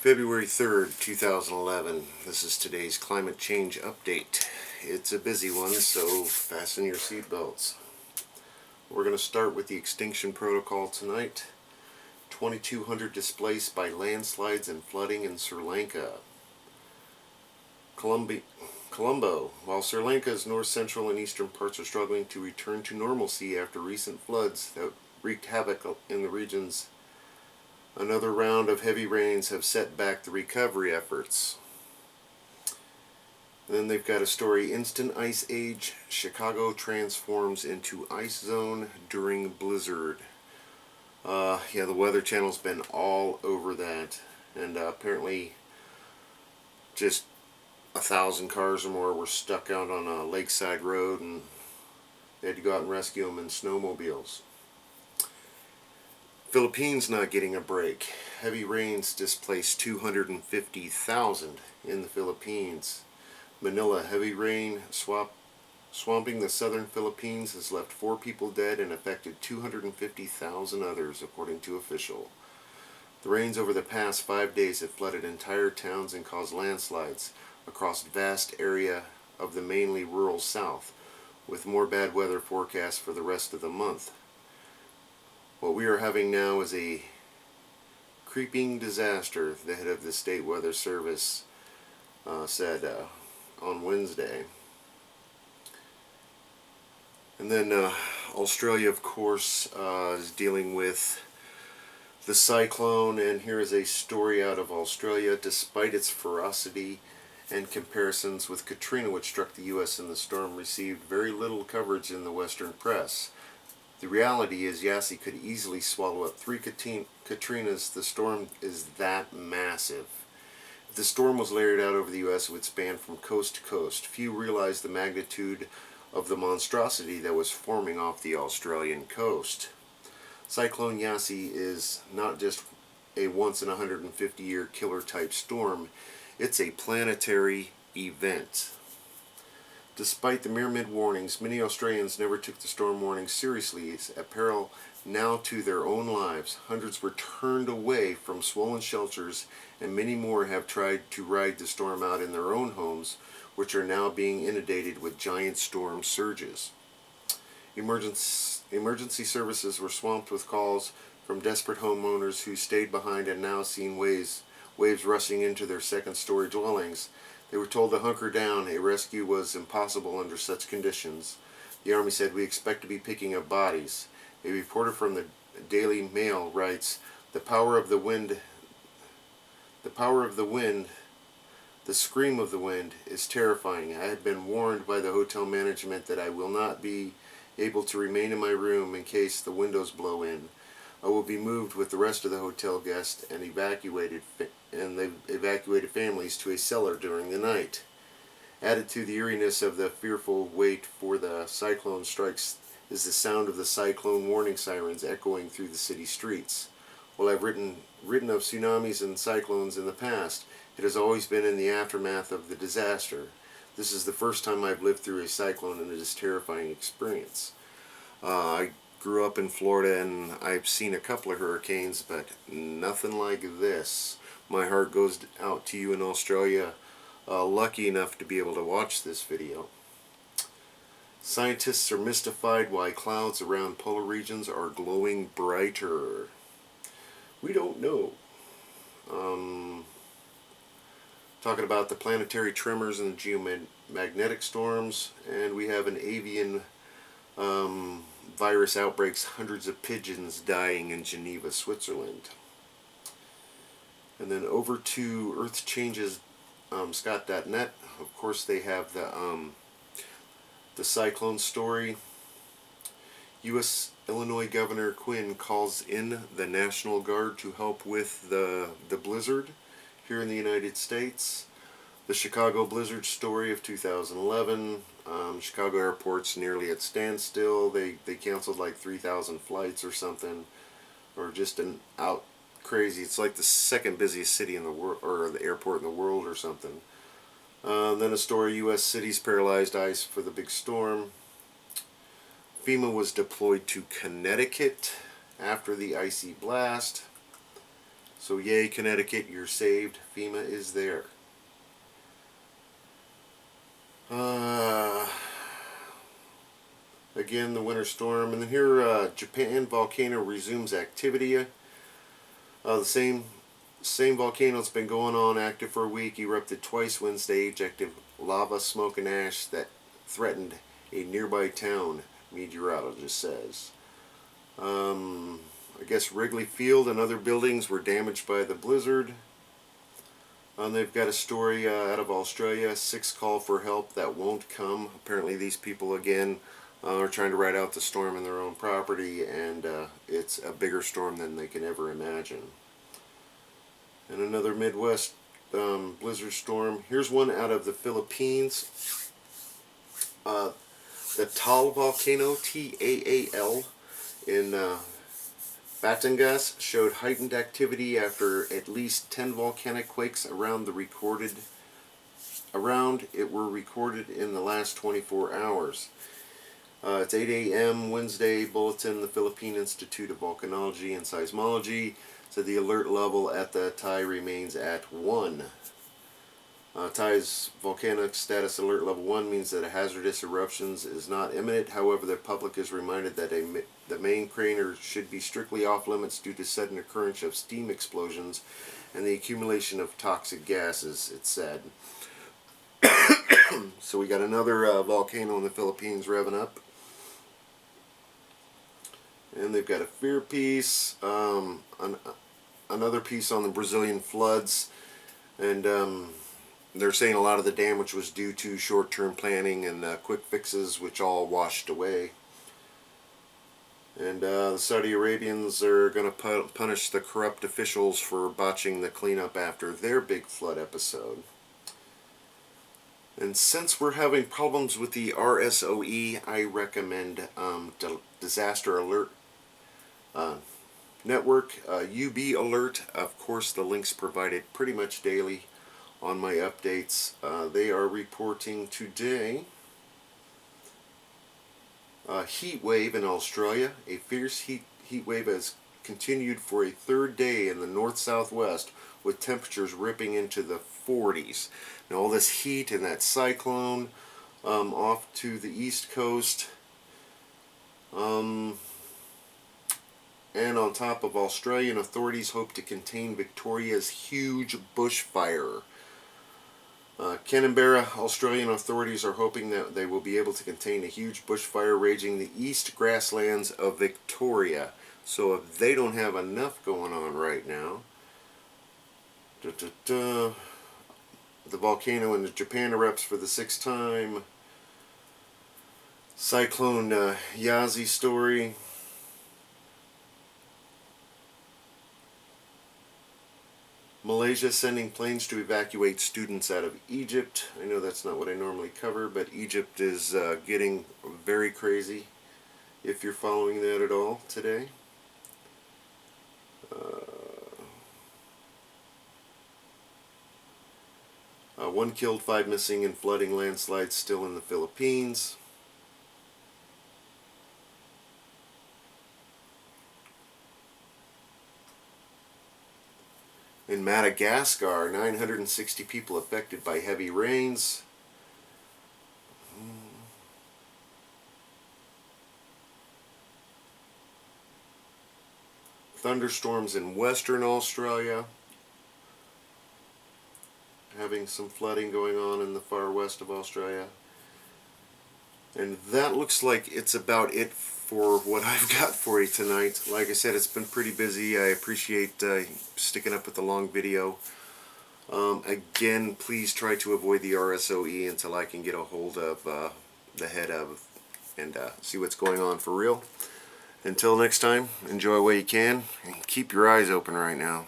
February 3rd, 2011. This is today's climate change update. It's a busy one, so fasten your seatbelts. We're going to start with the extinction protocol tonight. 2,200 displaced by landslides and flooding in Sri Lanka. Colombo. While Sri Lanka's north, central, and eastern parts are struggling to return to normalcy after recent floods that wreaked havoc in the regions, another round of heavy rains have set back the recovery efforts. Then they've got a story, instant ice age, Chicago transforms into ice zone during blizzard. Yeah, the Weather Channel's been all over that, and apparently just 1,000 cars or more were stuck out on a lakeside road, and they had to go out and rescue them in snowmobiles. Philippines not getting a break. Heavy rains displaced 250,000 in the Philippines. Manila, heavy rain swamping the southern Philippines has left 4 people dead and affected 250,000 others, according to official. The rains over the past 5 days have flooded entire towns and caused landslides across vast area of the mainly rural south, with more bad weather forecast for the rest of the month. What we are having now is a creeping disaster, the head of the State Weather Service said on Wednesday. And then Australia, of course, is dealing with the cyclone, and here is a story out of Australia. Despite its ferocity and comparisons with Katrina, which struck the U.S. in the storm, received very little coverage in the Western press. The reality is Yasi could easily swallow up 3 Katrinas. The storm is that massive. If the storm was layered out over the U.S., it would span from coast to coast. Few realized the magnitude of the monstrosity that was forming off the Australian coast. Cyclone Yasi is not just a once-in-150-year killer-type storm. It's a planetary event. Despite the myriad warnings, many Australians never took the storm warning seriously. At peril now to their own lives, hundreds were turned away from swollen shelters, and many more have tried to ride the storm out in their own homes, which are now being inundated with giant storm surges. Emergency services were swamped with calls from desperate homeowners who stayed behind and now seen waves rushing into their second-story dwellings. They were told to hunker down. A rescue was impossible under such conditions. The Army said, "We expect to be picking up bodies." A reporter from the Daily Mail writes, the scream of the wind is terrifying. I have been warned by the hotel management that I will not be able to remain in my room in case the windows blow in. I will be moved with the rest of the hotel guests and they've evacuated families to a cellar during the night. Added to the eeriness of the fearful wait for the cyclone strikes is the sound of the cyclone warning sirens echoing through the city streets. While I've written of tsunamis and cyclones in the past, it has always been in the aftermath of the disaster. This is the first time I've lived through a cyclone, and it is a terrifying experience. I grew up in Florida, and I've seen a couple of hurricanes, but nothing like this. My heart goes out to you in Australia, lucky enough to be able to watch this video. Scientists are mystified why clouds around polar regions are glowing brighter. We don't know. Talking about the planetary tremors and the geomagnetic storms, and we have an avian virus outbreaks, hundreds of pigeons dying in Geneva, Switzerland. And then over to earthchanges.scott.net. Of course, they have the cyclone story. U.S. Illinois Governor Quinn calls in the National Guard to help with the blizzard here in the United States. The Chicago blizzard story of 2011. Chicago airport's nearly at standstill. They canceled like 3,000 flights or something, or just crazy. It's like the second busiest city in the world, or the airport in the world or something. Then a story, U.S. cities paralyzed ice for the big storm. FEMA was deployed to Connecticut after the icy blast. So yay, Connecticut, you're saved. FEMA is there. Again, the winter storm. And then here, Japan volcano resumes activity. The same volcano's been going on active for a week. Erupted twice Wednesday, ejecting lava, smoke, and ash that threatened a nearby town, meteorologist says. I guess Wrigley Field and other buildings were damaged by the blizzard. They've got a story out of Australia, 6 call for help that won't come. Apparently these people, again, are trying to ride out the storm in their own property, and it's a bigger storm than they can ever imagine. And another Midwest blizzard storm. Here's one out of the Philippines. The Taal volcano, Taal, in Batangas showed heightened activity after at least 10 volcanic quakes around it were recorded in the last 24 hours. It's 8 a.m. Wednesday bulletin. The Philippine Institute of Volcanology and Seismology said the alert level at the Tai remains at 1. Tai's volcanic status alert level 1 means that a hazardous eruptions is not imminent. However, the public is reminded that the main crater should be strictly off limits due to sudden occurrence of steam explosions and the accumulation of toxic gases, it said. So we got another volcano in the Philippines revving up. And they've got a fear piece, another piece on the Brazilian floods, and they're saying a lot of the damage was due to short-term planning and quick fixes, which all washed away. And the Saudi Arabians are going to punish the corrupt officials for botching the cleanup after their big flood episode. And since we're having problems with the RSOE, I recommend Disaster Alert Network, UB Alert. Of course, the links provided pretty much daily on my updates. They are reporting today heat wave in Australia. A fierce heat wave has continued for a third day in the north-southwest, with temperatures ripping into the 40s. Now all this heat and that cyclone off to the east coast, and on top of Australian authorities hope to contain Victoria's huge bushfire. Canberra, Australian authorities are hoping that they will be able to contain a huge bushfire raging the east grasslands of Victoria. So if they don't have enough going on right now, the volcano in Japan erupts for the 6th time. Cyclone Yasi story. Malaysia sending planes to evacuate students out of Egypt. I know that's not what I normally cover, but Egypt is getting very crazy, if you're following that at all today. One killed, 5 missing in flooding landslides still in the Philippines. In Madagascar, 960 people affected by heavy rains. Thunderstorms in Western Australia. Having some flooding going on in the far west of Australia. And that looks like it's about it for what I've got for you tonight. Like I said, it's been pretty busy. I appreciate sticking up with the long video. Again, please try to avoid the RSOE until I can get a hold of the head of and see what's going on for real. Until next time, enjoy what you can and keep your eyes open right now.